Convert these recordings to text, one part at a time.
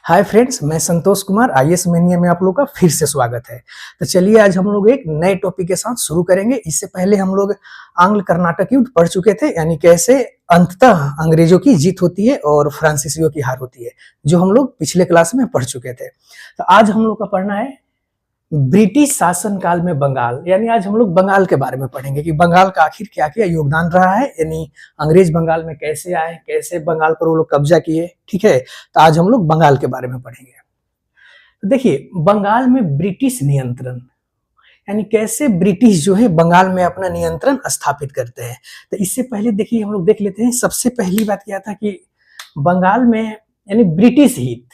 Hi friends, मैं Santosh Kumar IAS mania में आप लोग का फिर से स्वागत है। तो चलिए आज हम लोग एक नए टॉपिक के साथ शुरू करेंगे। इससे पहले हम लोग आंग्ल कर्नाटक युद्ध पढ़ चुके थे, यानी कैसे अंततः अंग्रेजों की जीत होती है और फ्रांसीसियों की हार होती है, जो हम लोग पिछले क्लास में पढ़ चुके थे। तो आज हम लोग का पढ़ना है ब्रिटिश शासनकाल में बंगाल, यानी आज हम लोग बंगाल के बारे में पढ़ेंगे कि बंगाल का आखिर क्या क्या योगदान रहा है, यानी अंग्रेज बंगाल में कैसे आए, कैसे बंगाल पर वो लोग कब्जा किए। ठीक है, तो आज हम लोग बंगाल के बारे में पढ़ेंगे। तो देखिए, बंगाल में ब्रिटिश नियंत्रण, यानी कैसे ब्रिटिश जो है बंगाल में अपना नियंत्रण स्थापित करते हैं। तो इससे पहले देखिए हम लोग देख लेते हैं। सबसे पहली बात क्या था कि बंगाल में यानी ब्रिटिश हित,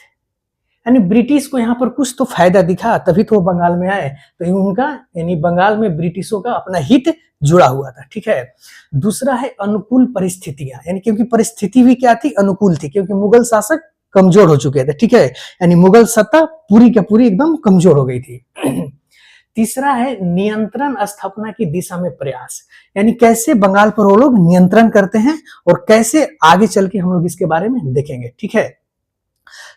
यानी ब्रिटिश को यहाँ पर कुछ तो फायदा दिखा, तभी तो वो बंगाल में आए। तो उनका यानी बंगाल में ब्रिटिशों का अपना हित जुड़ा हुआ था। ठीक है। दूसरा है अनुकूल परिस्थितियां, यानी क्योंकि परिस्थिति भी क्या थी, अनुकूल थी, क्योंकि मुगल शासक कमजोर हो चुके थे। ठीक है, यानी मुगल सत्ता पूरी की पूरी एकदम कमजोर हो गई थी। तीसरा है नियंत्रण स्थापना की दिशा में प्रयास, यानी कैसे बंगाल पर वो लोग नियंत्रण करते हैं और कैसे आगे चल के हम लोग इसके बारे में देखेंगे। ठीक है,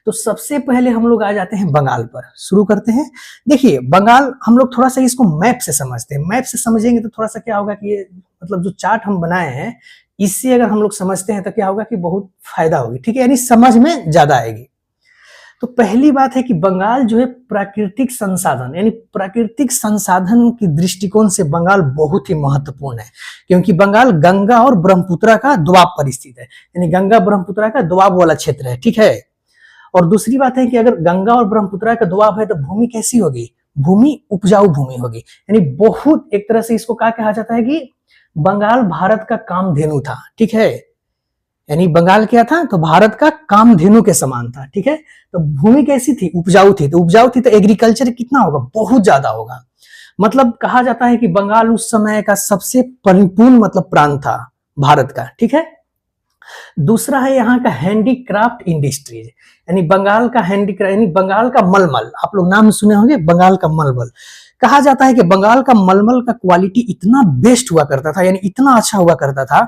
तो सबसे पहले हम लोग आ जाते हैं बंगाल पर, शुरू करते हैं। देखिए, बंगाल हम लोग थोड़ा सा इसको मैप से समझते हैं। मैप से समझेंगे तो थोड़ा सा क्या होगा कि ये मतलब जो चार्ट हम बनाए हैं, इससे अगर हम लोग समझते हैं तो क्या होगा कि बहुत फायदा होगी। ठीक है, यानी समझ में ज्यादा आएगी। तो पहली बात है कि बंगाल जो है प्राकृतिक संसाधन, यानी प्राकृतिक संसाधन की दृष्टिकोण से बंगाल बहुत ही महत्वपूर्ण है, क्योंकि बंगाल गंगा और ब्रह्मपुत्र का दोआब पर स्थित है, यानी गंगा ब्रह्मपुत्र का दोआब वाला क्षेत्र है। ठीक है, और दूसरी बात है कि अगर गंगा और ब्रह्मपुत्र का दोआब है तो भूमि कैसी होगी, भूमि उपजाऊ भूमि होगी। यानी बहुत एक तरह से इसको क्या कहा जाता है कि बंगाल भारत का कामधेनु था। ठीक है, यानी बंगाल क्या था, तो भारत का कामधेनु के समान था। ठीक है, तो भूमि कैसी थी, उपजाऊ थी। तो उपजाऊ थी तो एग्रीकल्चर कितना होगा, बहुत ज्यादा होगा। मतलब कहा जाता है कि बंगाल उस समय का सबसे परिपूर्ण मतलब प्रांत था भारत का। ठीक है, दूसरा है यहाँ का हैंडीक्राफ्ट इंडस्ट्रीज, यानी बंगाल का हैंडीक्राफ्ट, यानी बंगाल का मलमल, आप लोग नाम सुने होंगे बंगाल का मलमल। कहा जाता है कि बंगाल का मलमल का क्वालिटी इतना बेस्ट हुआ करता था, यानी इतना अच्छा हुआ करता था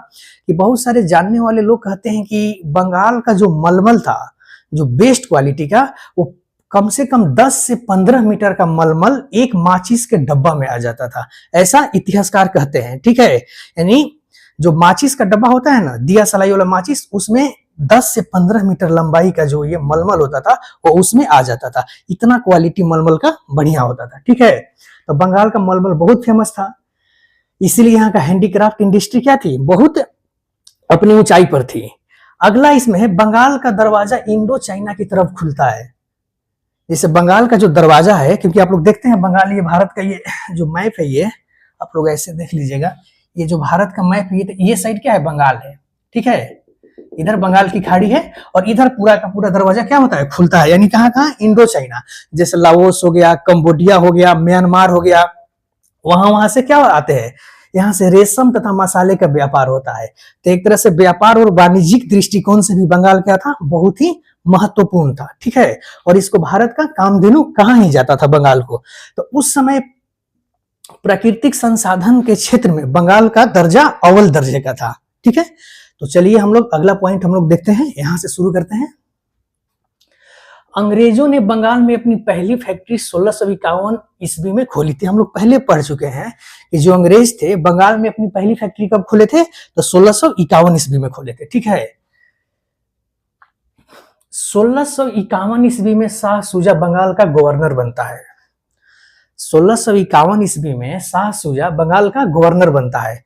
कि बहुत सारे जानने वाले लोग कहते हैं कि बंगाल का जो मलमल था, जो बेस्ट क्वालिटी का, वो कम से कम 10 से 15 मीटर का मलमल एक माचिस के डब्बा में आ जाता था, ऐसा इतिहासकार कहते हैं। ठीक है, यानी जो माचिस का डब्बा होता है ना, दिया सलाई वाला माचिस, उसमें 10 से 15 मीटर लंबाई का जो ये मलमल होता था वो उसमें आ जाता था। इतना क्वालिटी मलमल का बढ़िया होता था। ठीक है, तो बंगाल का मलमल बहुत फेमस था, इसीलिए यहाँ का हैंडीक्राफ्ट इंडस्ट्री क्या थी, बहुत अपनी ऊंचाई पर थी। अगला इसमें है बंगाल का दरवाजा इंडो चाइना की तरफ खुलता है। जैसे बंगाल का जो दरवाजा है, क्योंकि आप लोग देखते हैं बंगाल, ये भारत का ये जो मैप है, ये आप लोग ऐसे देख लीजिएगा, ये जो भारत का मैप है, ये साइड क्या है, बंगाल है। ठीक है, इधर बंगाल की खाड़ी है और इधर पूरा का पूरा दरवाजा क्या होता है, खुलता है। यानी कहाँ कहाँ, इंडो चाइना, जैसे लाओस हो गया, कंबोडिया हो गया, म्यांमार हो गया, वहां से क्या आते हैं, यहाँ से रेशम तथा मसाले का व्यापार होता है। तो एक तरह से व्यापार और वाणिज्यिक दृष्टिकोण से भी बंगाल क्या था, बहुत ही महत्वपूर्ण था। ठीक है, और इसको भारत का कामधेनु कहा ही जाता था बंगाल को। तो उस समय प्राकृतिक संसाधन के क्षेत्र में बंगाल का दर्जा अव्वल दर्जे का था। ठीक है, तो चलिए हम लोग अगला पॉइंट हम लोग देखते हैं, यहां से शुरू करते हैं। अंग्रेजों ने बंगाल में अपनी पहली फैक्ट्री 1651 ईस्वी में खोली थी। हम लोग पहले पढ़ चुके हैं कि जो अंग्रेज थे बंगाल में अपनी पहली फैक्ट्री कब खोले थे, तो 1651 ईस्वी में खोले थे। ठीक है, 1651 ईस्वी में शाह शुजा बंगाल का गवर्नर बनता है। 1651 ईस्वी में शाह शुजा बंगाल का गवर्नर बनता है।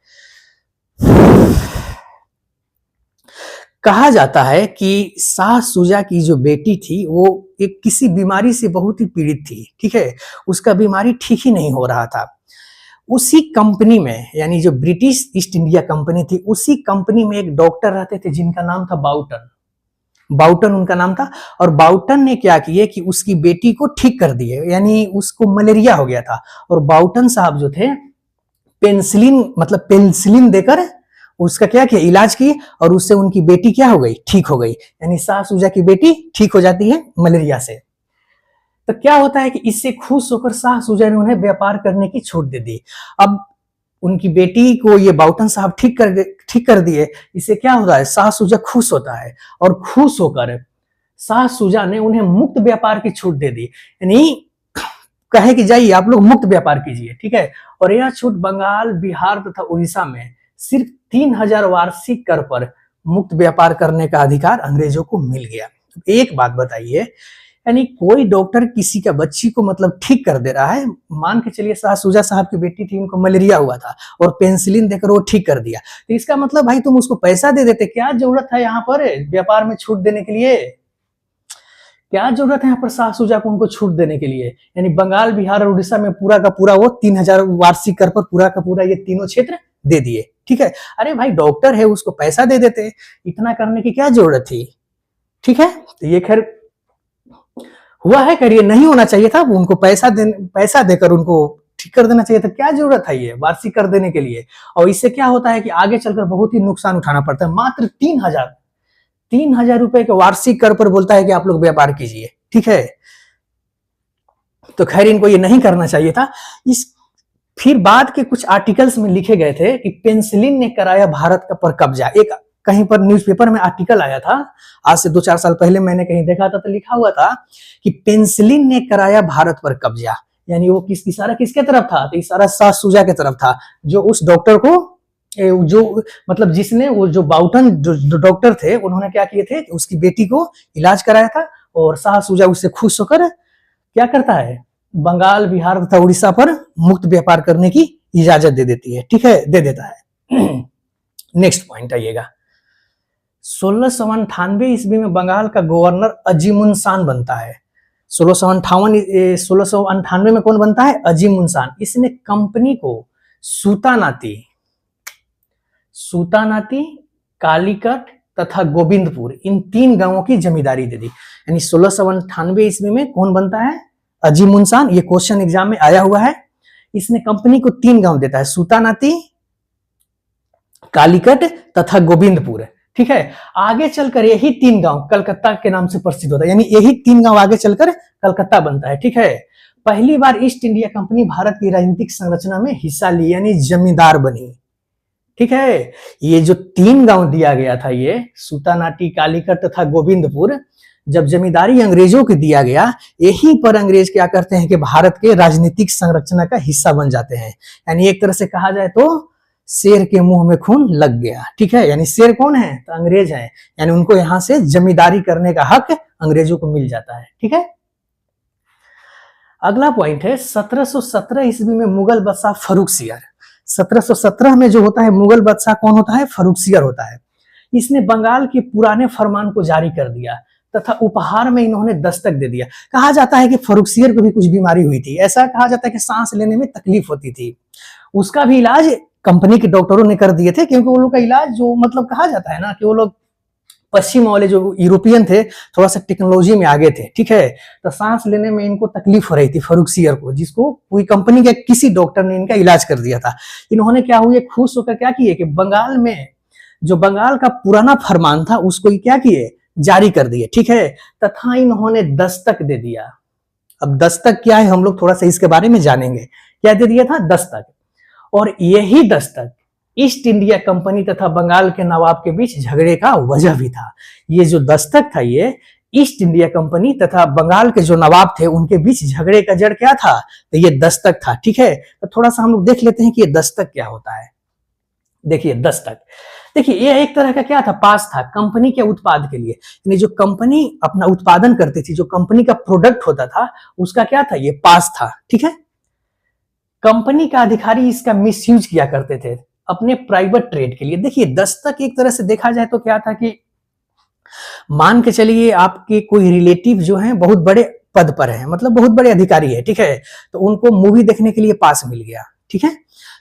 कहा जाता है कि शाह शुजा की जो बेटी थी वो एक किसी बीमारी से बहुत ही पीड़ित थी। ठीक है, उसका बीमारी ठीक ही नहीं हो रहा था। उसी कंपनी में, यानी जो ब्रिटिश ईस्ट इंडिया कंपनी थी, उसी कंपनी में एक डॉक्टर रहते थे जिनका नाम था बाउटन। बाउटन उनका नाम था, और बाउटन ने क्या किया कि उसकी बेटी को ठीक कर दिए, यानी उसको मलेरिया हो गया था, और बाउटन साहब जो थे पेंसिलिन देकर उसका क्या किया, इलाज किए, और उससे उनकी बेटी क्या हो गई, ठीक हो गई। यानी शाह शुजा की बेटी ठीक हो जाती है मलेरिया से। तो क्या होता है कि इससे खुश होकर शाह शुजा ने उन्हें व्यापार करने की छूट दे दी। अब उनकी बेटी को ये बाउटन साहब ठीक कर दिए, इससे क्या होता है, शाह शुजा खुश होता है, और खुश होकर शाह शुजा ने उन्हें मुक्त व्यापार की छूट दे दी, यानी कहे कि जाइए आप लोग मुक्त व्यापार कीजिए, ठीक है। और यह छूट बंगाल, बिहार तथा उड़ीसा में सिर्फ 3000 वार्षिक कर पर मुक्त व्यापार करने का अधिकार अंग्रेजों को मिल गया। एक बात बताइए, यानी कोई डॉक्टर किसी का बच्ची को मतलब ठीक कर दे रहा है, मान के चलिए शाह शुजा साहब की बेटी थी, उनको मलेरिया हुआ था और पेंसिलिन देकर वो ठीक कर दिया, तो इसका मतलब भाई तुम उसको पैसा दे देते, क्या जरूरत है यहाँ पर व्यापार में छूट देने के लिए, क्या जरूरत है यहाँ पर शाह शुजा को उनको छूट देने के लिए। यानी बंगाल, बिहार और उड़ीसा में पूरा का पूरा वो 3000 वार्षिक कर पर पूरा का पूरा ये तीनों क्षेत्र दे दिए, ठीक है। अरे भाई डॉक्टर है, उसको पैसा दे देते, इतना करने की क्या जरूरत थी, ठीक है। तो ये खैर हुआ है, खैर ये नहीं होना चाहिए था, उनको पैसा देकर उनको ठीक कर देना चाहिए था, क्या जरूरत है ये वार्षिक कर देने के लिए। और इससे क्या होता है कि आगे चलकर बहुत ही नुकसान उठाना पड़ता है। मात्र 3000 रुपए के वार्षिक कर पर बोलता है कि आप लोग व्यापार कीजिए, ठीक है। तो खैर इनको ये नहीं करना चाहिए था। फिर बाद के कुछ आर्टिकल्स में लिखे गए थे कि पेंसिलिन ने कराया भारत का पर कब्जा। एक कहीं पर न्यूज़पेपर में आर्टिकल आया था, आज से 2-4 साल पहले मैंने कहीं देखा था, तो लिखा हुआ था कि पेंसिलिन ने कराया भारत पर कब्जा। यानी वो इशारा किसके तरफ था, तो इशारा शाह शुजा के तरफ था, जो उस डॉक्टर को जो मतलब जिसने वो जो बाउटन जो डॉक्टर थे, उन्होंने क्या किए थे, उसकी बेटी को इलाज कराया था और शाह शुजा उससे खुश होकर क्या करता है, बंगाल, बिहार तथा उड़ीसा पर मुक्त व्यापार करने की इजाजत दे देती है, ठीक है, दे देता है। नेक्स्ट पॉइंट आइएगा, 1698 ईस्वी में बंगाल का गवर्नर अजीमुन शान बनता है। 1698 में कौन बनता है, अजीमुन शान। इसने कंपनी को सूतानाती, कालीकट तथा गोविंदपुर, इन 3 गांवों की जमींदारी दे दी। यानी 1698 ईस्वी में कौन बनता है, अजीमुन शान। ये क्वेश्चन एग्जाम में आया हुआ है। इसने कंपनी को 3 गांव देता है, सूतानाती, कालीकट तथा गोविंदपुर, ठीक है। आगे चलकर यही 3 गांव कलकत्ता के नाम से प्रसिद्ध होता है, यानी यही 3 गांव आगे चलकर कलकत्ता बनता है, ठीक है। पहली बार ईस्ट इंडिया कंपनी भारत की राजनीतिक संरचना में हिस्सा ली, यानी जमींदार बनी, ठीक है। ये जो 3 गांव दिया गया था, ये सूतानाटी, कालीकट तथा गोविंदपुर, जब जमींदारी अंग्रेजों को दिया गया, यहीं पर अंग्रेज क्या करते हैं कि भारत के राजनीतिक संरचना का हिस्सा बन जाते हैं। यानी एक तरह से कहा जाए तो शेर के मुंह में खून लग गया, ठीक है। यानी शेर कौन है, तो अंग्रेज है, यानी उनको यहां से जमींदारी करने का हक अंग्रेजों को मिल जाता है, ठीक है। अगला पॉइंट है 1717 ईस्वी में मुगल बादशाह फर्रुखसियर। 1717 में जो होता है मुगल बादशाह कौन होता है, फर्रुखसियर होता है। इसने बंगाल के पुराने फरमान को जारी कर दिया तथा उपहार में इन्होंने दस्तक दे दिया। कहा जाता है कि फर्रुखसियर को भी कुछ बीमारी हुई थी, ऐसा कहा जाता है कि सांस लेने में तकलीफ होती थी, उसका भी इलाज कंपनी के डॉक्टरों ने कर दिए थे, क्योंकि वो लोग का इलाज जो मतलब कहा जाता है ना कि वो लोग पश्चिम वाले जो यूरोपियन थे थोड़ा सा टेक्नोलॉजी में आगे थे, ठीक है। तो सांस लेने में इनको तकलीफ हो रही थी फर्रुखसियर को, जिसको कोई कंपनी के किसी डॉक्टर ने इनका इलाज कर दिया था। इन्होंने क्या हुए, खुश होकर क्या किए कि बंगाल में जो बंगाल का पुराना फरमान था उसको क्या किए, जारी कर दिए, ठीक है। तथा इन्होंने दस्तक दे दिया। अब दस्तक क्या है हम लोग थोड़ा सा इसके बारे में जानेंगे। क्या दे दिया था, दस्तक। और यही दस्तक ईस्ट इंडिया कंपनी तथा बंगाल के नवाब के बीच झगड़े का वजह भी था। ये जो दस्तक था, ये ईस्ट इंडिया कंपनी तथा बंगाल के जो नवाब थे उनके बीच झगड़े का जड़ क्या था, तो ये दस्तक था, ठीक है। तो थोड़ा सा हम लोग देख लेते हैं कि ये दस्तक क्या होता है। देखिए दस्तक, देखिए ये एक तरह का क्या था, पास था कंपनी के उत्पाद के लिए, यानी जो कंपनी अपना उत्पादन करती थी, जो कंपनी का प्रोडक्ट होता था उसका क्या था, ये पास था, ठीक है। कंपनी का अधिकारी इसका मिसयूज किया करते थे अपने प्राइवेट ट्रेड के लिए। देखिए दस्तक एक तरह से देखा जाए तो क्या था कि मान के चलिए आपके कोई रिलेटिव जो हैं बहुत बड़े पद पर हैं, मतलब बहुत बड़े अधिकारी है, ठीक है। तो उनको मूवी देखने के लिए पास मिल गया, ठीक है।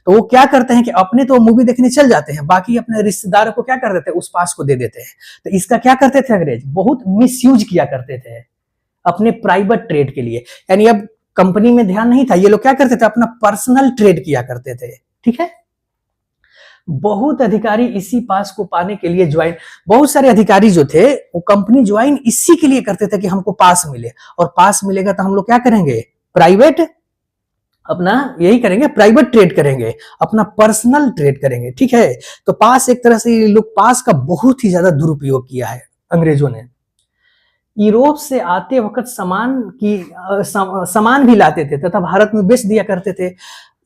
तो वो क्या करते हैं कि अपने तो मूवी देखने चल जाते हैं, बाकी अपने रिश्तेदारों को क्या कर देते हैं, उस पास को दे देते हैं। तो इसका क्या करते थे अंग्रेज, बहुत मिसयूज किया करते थे अपने प्राइवेट ट्रेड के लिए। यानी अब कंपनी में ध्यान नहीं था, ये लोग क्या करते थे, अपना पर्सनल ट्रेड किया करते थे, ठीक है। बहुत अधिकारी इसी पास को पाने के लिए ज्वाइन, बहुत सारे अधिकारी जो थे वो कंपनी ज्वाइन इसी के लिए करते थे कि हमको पास मिले, और पास मिलेगा तो हम लोग क्या करेंगे, प्राइवेट अपना यही करेंगे, प्राइवेट ट्रेड करेंगे, अपना पर्सनल ट्रेड करेंगे, ठीक है। तो पास एक तरह से ये लोग पास का बहुत ही ज्यादा दुरुपयोग किया है अंग्रेजों ने। यूरोप से आते वक्त सामान भी लाते थे तथा भारत में बेच दिया करते थे।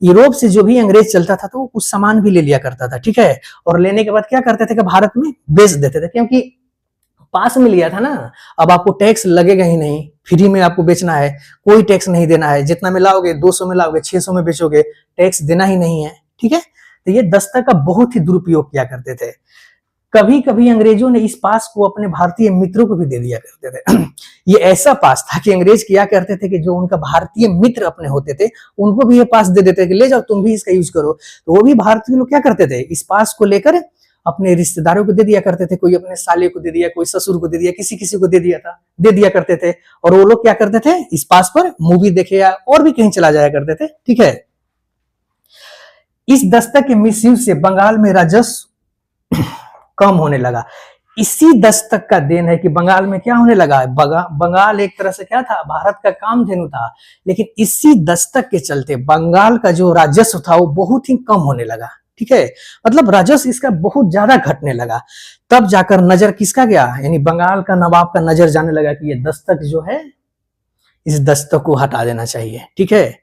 यूरोप से जो भी अंग्रेज चलता था तो वो कुछ सामान भी ले लिया करता था, ठीक है, और लेने के बाद क्या करते थे कि भारत में बेच देते थे, क्योंकि पास में लिया था ना। अब आपको टैक्स लगेगा ही नहीं, फ्री में आपको बेचना है, कोई टैक्स नहीं देना है, जितना में लाओगे 200 में लाओगे 600 में बेचोगे, टैक्स देना ही नहीं है, ठीक है। तो ये दस्तक का बहुत ही दुरुपयोग किया करते थे। कभी कभी अंग्रेजों ने इस पास को अपने भारतीय मित्रों को भी दे दिया करते थे। ये ऐसा पास था कि अंग्रेज किया करते थे कि जो उनका भारतीय मित्र अपने होते थे उनको भी ये पास दे देते कि ले जाओ तुम भी इसका यूज करो। तो वो भी भारतीय लोग क्या करते थे, इस पास को लेकर अपने रिश्तेदारों को दे दिया करते थे, कोई अपने साले को दे दिया, कोई ससुर को दे दिया, किसी किसी को दे दिया करते थे। और वो लोग क्या करते थे, इस पास पर मूवी देखे या और भी कहीं चला जाया करते थे, ठीक है। इस दस्तक के मिसयूज से बंगाल में राजस्व कम होने लगा। इसी दस्तक का देन है कि बंगाल में क्या होने लगा, बंगाल एक तरह से क्या था, भारत का कामधेनु था, लेकिन इसी दस्तक के चलते बंगाल का जो राजस्व था वो बहुत ही कम होने लगा, ठीक है। मतलब राजस्व इसका बहुत ज्यादा घटने लगा। तब जाकर नजर किसका गया, यानी बंगाल का नवाब का नजर जाने लगा कि ये दस्तक जो है, इस दस्तक को हटा देना चाहिए, ठीक है।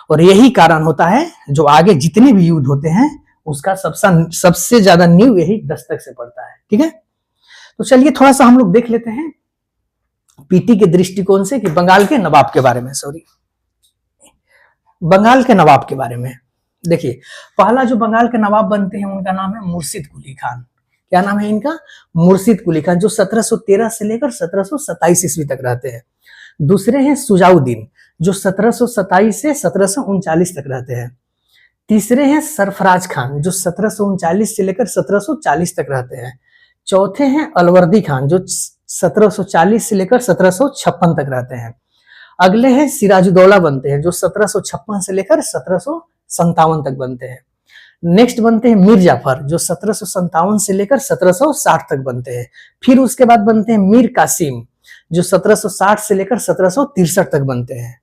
और यही कारण होता है जो आगे जितने भी युद्ध होते हैं उसका सबसे ज्यादा नींव यही दस्तक से पड़ता है, ठीक है। तो चलिए थोड़ा सा हम लोग देख लेते हैं पीटी के दृष्टिकोण से कि बंगाल के नवाब के बारे में, बंगाल के नवाब के बारे में देखिए। पहला जो बंगाल के नवाब बनते हैं उनका नाम है मुर्शिद कुली खान। क्या नाम है इनका, मुर्शिद कुली खान, जो 1713 से लेकर 1727 ईस्वी तक रहते हैं। दूसरे हैं सुजाउद्दीन, जो 1727 से 1739 तक रहते हैं। तीसरे हैं सरफराज खान, जो 1739 से लेकर 1740 तक रहते हैं। चौथे हैं अलवर्दी खान, जो 1740 से लेकर 1756 तक रहते हैं। अगले हैं सिराजुद्दौला बनते हैं, जो 1756 से लेकर 1757 तक बनते हैं। नेक्स्ट बनते हैं मीर जाफर, जो 1757 से लेकर 1760 तक बनते हैं। फिर उसके बाद बनते हैं मीर कासिम, जो 1760 से लेकर 1763 तक बनते हैं।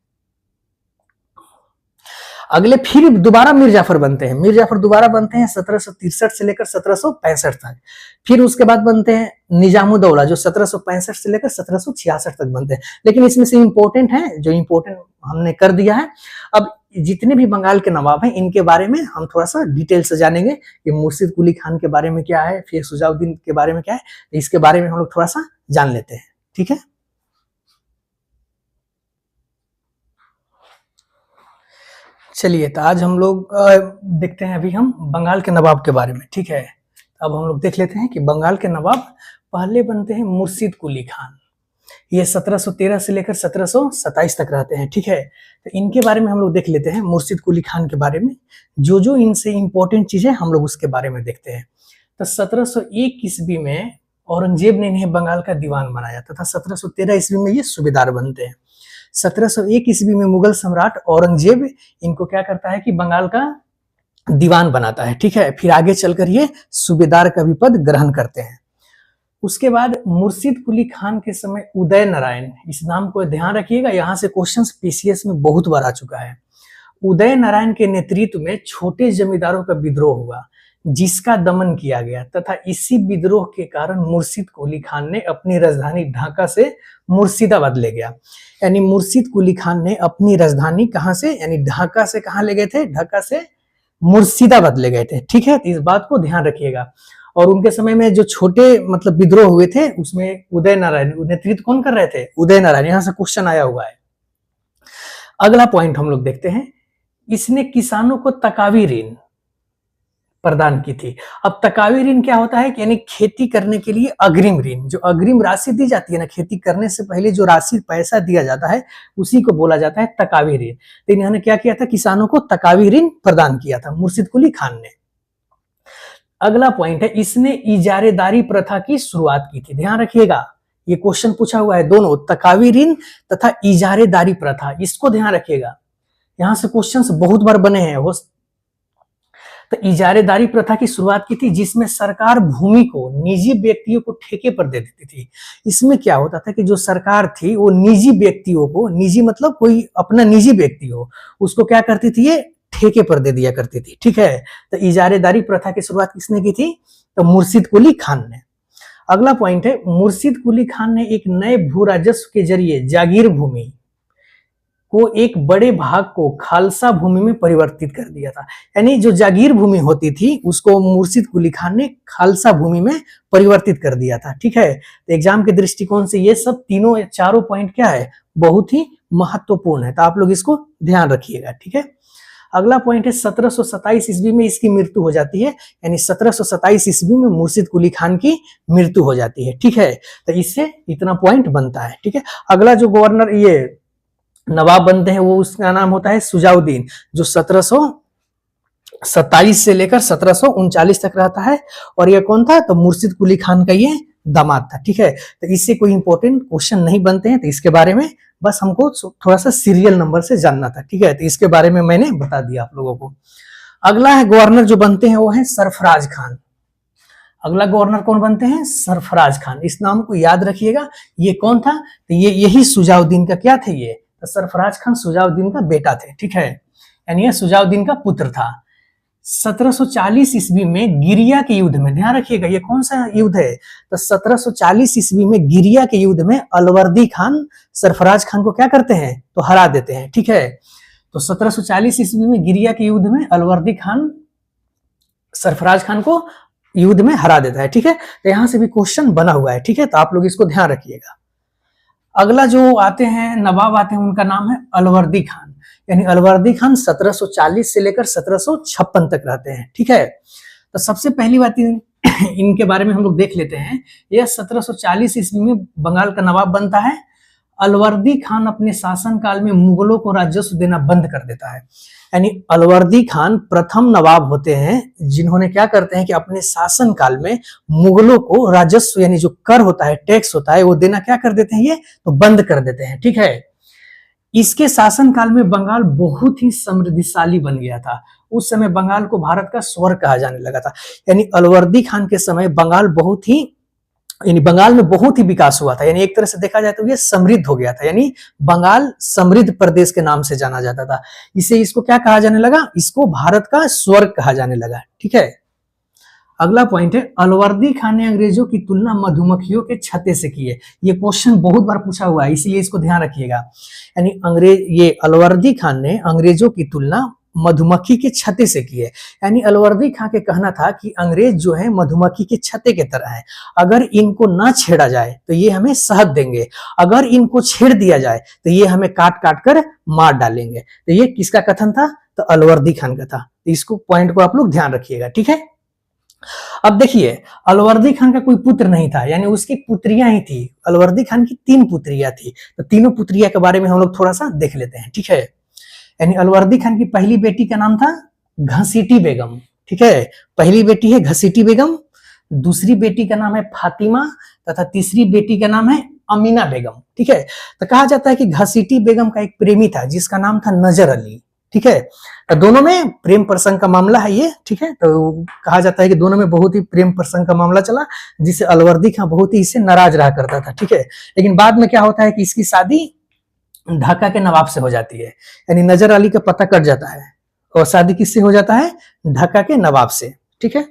अगले फिर दोबारा मीर जाफर बनते हैं, मीर जाफर दोबारा बनते हैं 1763 से लेकर 1765 तक। फिर उसके बाद बनते हैं निजामुद्दौला, जो 1765 से लेकर 1766 तक बनते हैं। लेकिन इसमें से इंपॉर्टेंट है, जो इंपॉर्टेंट हमने कर दिया है। अब जितने भी बंगाल के नवाब हैं इनके बारे में हम थोड़ा सा डिटेल से जानेंगे कि मुर्शिद कुली खान के बारे में क्या है, फिर सुजाउद्दीन के बारे में क्या है, इसके बारे में हम लोग थोड़ा सा जान लेते हैं, ठीक है। चलिए तो आज हम लोग देखते हैं अभी हम बंगाल के नवाब के बारे में, ठीक है। अब हम लोग देख लेते हैं कि बंगाल के नवाब पहले बनते हैं मुर्शिद कुली खान। ये 1713 से लेकर 1727 तक रहते हैं, ठीक है। तो इनके बारे में हम लोग देख लेते हैं, मुर्शिद कुली खान के बारे में जो जो इनसे इंपॉर्टेंट चीजें हम लोग उसके बारे में देखते हैं। तो 1701 ईस्वी में औरंगजेब ने इन्हें बंगाल का दीवान बनाया तथा 1713 ईस्वी में ये सूबेदार बनते हैं। 1701 ईस्वी में मुगल सम्राट औरंगजेब इनको क्या करता है कि बंगाल का दीवान बनाता है, ठीक है। फिर आगे चलकर ये सूबेदार का भी पद ग्रहण करते हैं। उसके बाद मुर्शिद कुली खान के समय उदय नारायण, इस नाम को ध्यान रखिएगा, यहाँ से क्वेश्चंस पीसीएस में बहुत बार आ चुका है। उदय नारायण के नेतृत्व में छोटे जमींदारों का विद्रोह हुआ जिसका दमन किया गया तथा इसी विद्रोह के कारण मुर्शिद कुली खान ने अपनी राजधानी ढाका से मुर्शिदाबाद ले गया। यानी मुर्शिद कुली खान ने अपनी राजधानी कहां से, यानी ढाका से कहां ले गए थे, ढाका से मुर्शिदाबाद ले गए थे, ठीक है। तो इस बात को ध्यान रखिएगा। और उनके समय में जो छोटे मतलब विद्रोह हुए थे उसमें उदय नारायण नेतृत्व कौन कर रहे थे, उदय नारायण, यहां से क्वेश्चन आया हुआ है। अगला पॉइंट हम लोग देखते हैं, इसने किसानों को तकावी ऋण प्रदान की थी। अब तकावी ऋण क्या होता है कि यानी खेती करने के लिए अग्रिम ऋण, जो अग्रिम राशि दी जाती है ना, खेती करने से पहले जो राशि पैसा दिया जाता है उसी को बोला जाता है तकावी ऋण। तो इन्होंने क्या किया था, किसानों को तकावी ऋण प्रदान किया था मुर्शिद कुली खान ने। अगला पॉइंट है, इसने इजारेदारी प्रथा की शुरुआत की थी। ध्यान रखिएगा, ये क्वेश्चन पूछा हुआ है दोनों, तकावी ऋण तथा इजारेदारी प्रथा, इसको ध्यान रखिएगा, यहां से क्वेश्चंस बहुत बार बने हैं। तो इजारेदारी प्रथा की शुरुआत की थी जिसमें सरकार भूमि को निजी व्यक्तियों को ठेके पर दे देती थी। इसमें क्या होता था कि जो सरकार थी वो निजी व्यक्तियों को, निजी मतलब कोई अपना निजी व्यक्ति हो, उसको क्या करती थी, ये ठेके पर दे दिया करती थी, ठीक है। तो इजारेदारी प्रथा की शुरुआत किसने की थी, तो मुर्शिद कुली खान ने। अगला पॉइंट है, मुर्शिद कुली खान ने एक नए भू राजस्व के जरिए जागीर भूमि को एक बड़े भाग को खालसा भूमि में परिवर्तित कर दिया था। यानी जो जागीर भूमि होती थी उसको मुर्शिद कुली खान ने खालसा भूमि में परिवर्तित कर दिया था। ठीक है, तो एग्जाम के दृष्टिकोण से ये सब तीनों चारों पॉइंट क्या है, बहुत ही महत्वपूर्ण है, तो आप लोग इसको ध्यान रखिएगा। ठीक है, अगला पॉइंट है 1727 ईस्वी में इसकी मृत्यु हो जाती है, यानी 1727 ईस्वी में मुर्शिद कुली खान की मृत्यु हो जाती है। ठीक है, तो इससे इतना पॉइंट बनता है। ठीक है, अगला जो गवर्नर ये नवाब बनते हैं वो उसका नाम होता है सुजाउद्दीन, जो 1727 से लेकर 1739 तक रहता है। और ये कौन था, तो मुर्शिद कुली खान का ये दामाद था। ठीक है, तो इससे कोई इंपॉर्टेंट क्वेश्चन नहीं बनते हैं, तो इसके बारे में बस हमको थोड़ा सा सीरियल नंबर से जानना था। ठीक है, तो इसके बारे में मैंने बता दिया आप लोगों को। अगला है गवर्नर जो बनते हैं वो है सरफराज खान। अगला गवर्नर कौन बनते हैं, सरफराज खान। इस नाम को याद रखिएगा। ये कौन था, तो ये यही सुजाउद्दीन का क्या थे, ये तो सरफराज खान सुजाउद्दीन का बेटा थे। ठीक है, यानी ये सुजाउद्दीन का पुत्र था। 1740 ईस्वी में गिरिया के युद्ध में, ध्यान रखिएगा ये कौन सा युद्ध है, तो 1740 ईस्वी में गिरिया के युद्ध में अलवर्दी खान सरफराज खान को क्या करते हैं, तो हरा देते हैं। ठीक है, तो 1740 ईस्वी में गिरिया के युद्ध में अलवर्दी खान सरफराज खान को युद्ध में हरा देता है। ठीक है, तो यहां से भी क्वेश्चन बना हुआ है। ठीक है, तो आप लोग इसको ध्यान रखिएगा। अगला जो आते हैं नवाब आते हैं, उनका नाम है अलवर्दी खान, यानी अलवर्दी खान 1740 से लेकर 1756 तक रहते हैं। ठीक है, तो सबसे पहली बात इनके बारे में हम लोग देख लेते हैं। यह 1740 ईस्वी में बंगाल का नवाब बनता है। अलवर्दी खान अपने शासनकाल में मुगलों को राजस्व देना बंद कर देता है, यानी अलवर्दी खान प्रथम नवाब होते हैं जिन्होंने क्या करते हैं कि अपने शासन काल में मुगलों को राजस्व यानी जो कर होता है, टैक्स होता है, वो देना क्या कर देते हैं, ये तो बंद कर देते हैं। ठीक है, इसके शासन काल में बंगाल बहुत ही समृद्धिशाली बन गया था। उस समय बंगाल को भारत का स्वर्ग कहा जाने लगा था। यानी अलवर्दी खान के समय बंगाल बंगाल में बहुत ही विकास हुआ था। यानी एक तरह से देखा जाए तो ये समृद्ध हो गया था, यानी बंगाल समृद्ध प्रदेश के नाम से जाना जाता था। इसको क्या कहा जाने लगा, इसको भारत का स्वर्ग कहा जाने लगा। ठीक है, अगला पॉइंट है अलवर्दी खान ने अंग्रेजों की तुलना मधुमक्खियों के छत्ते से की है। ये क्वेश्चन बहुत बार पूछा हुआ है, इसलिए इसको ध्यान रखिएगा। यानी अलवर्दी खान ने अंग्रेजों की तुलना मधुमक्खी के छत्ते से की है। यानी अलवर्दी खान के कहना था कि अंग्रेज जो है मधुमक्खी के छत्ते के तरह है, अगर इनको ना छेड़ा जाए तो ये हमें शहद देंगे, अगर इनको छेड़ दिया जाए तो ये हमें काट काट कर मार डालेंगे। तो ये किसका कथन था, तो अलवर्दी खान का था। तो इसको पॉइंट को आप लोग ध्यान रखिएगा। ठीक है, अब देखिए अलवर्दी खान का कोई पुत्र नहीं था, यानी उसकी पुत्रियां ही थी। अलवर्दी खान की 3 पुत्रियां थी, तो तीनों पुत्रियां के बारे में हम लोग थोड़ा सा देख लेते हैं। ठीक है, यानी अलवर्दी खान की पहली बेटी का नाम था घसीटी बेगम। ठीक है, पहली बेटी है घसीटी बेगम, दूसरी बेटी का नाम है फातिमा तथा तीसरी बेटी का नाम है अमीना बेगम। ठीक है, तो कहा जाता है कि घसीटी बेगम का एक प्रेमी था जिसका नाम था नजर अली। ठीक है, तो दोनों में प्रेम प्रसंग का मामला है ये। ठीक है, तो कहा जाता है कि दोनों में बहुत ही प्रेम प्रसंग का मामला चला, जिससे अलवर्दी खान बहुत ही इससे नाराज रहा करता था। ठीक है, लेकिन बाद में क्या होता है कि इसकी शादी ढाका के नवाब से हो जाती है, यानी नजर अली का पता कट जाता है और शादी किससे हो जाता है, ढाका के नवाब से। ठीक है,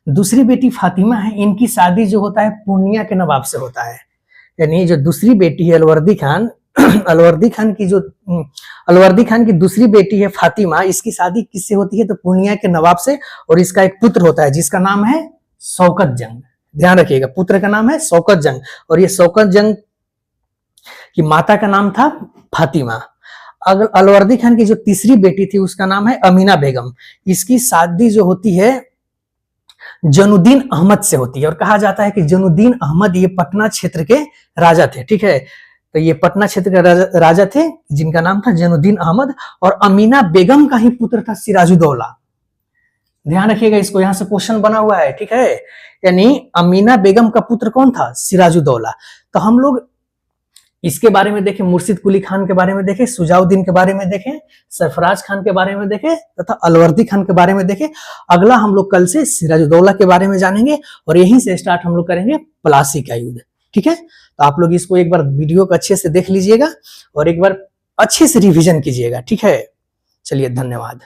दूसरी बेटी फातिमा है, इनकी शादी जो होता है पूर्णिया के नवाब से होता है। यानी जो दूसरी बेटी है अलवर्दी खान की दूसरी बेटी है फातिमा, इसकी शादी किससे होती है, तो पूर्णिया के नवाब से, और इसका एक पुत्र होता है जिसका नाम है शौकत जंग। ध्यान रखिएगा, पुत्र का नाम है शौकत जंग, और ये शौकत जंग की माता का नाम था फातिमा। अलवर्दी खान की जो तीसरी बेटी थी उसका नाम है अमीना बेगम। इसकी शादी जो होती है जनुद्दीन अहमद से होती है, और कहा जाता है कि जनुद्दीन अहमद ये पटना क्षेत्र के राजा थे। ठीक है, तो ये पटना क्षेत्र के राजा थे जिनका नाम था जनुद्दीन अहमद, और अमीना बेगम का ही पुत्र था सिराजुद्दौला। ध्यान रखिएगा, इसको यहां से क्वेश्चन बना हुआ है। ठीक है, यानी अमीना बेगम का पुत्र कौन था, सिराजुद्दौला। तो हम लोग इसके बारे में देखें, मुर्शिद कुली खान के बारे में देखें, सुजाउद्दीन के बारे में देखें, सरफराज खान के बारे में देखें तथा अलवर्दी खान के बारे में देखें। अगला हम लोग कल से सिराजुद्दौला के बारे में जानेंगे, और यहीं से स्टार्ट हम लोग करेंगे प्लासी का युद्ध। ठीक है, तो आप लोग इसको एक बार वीडियो को अच्छे से देख लीजिएगा और एक बार अच्छे से रिवीजन कीजिएगा। ठीक है, चलिए धन्यवाद।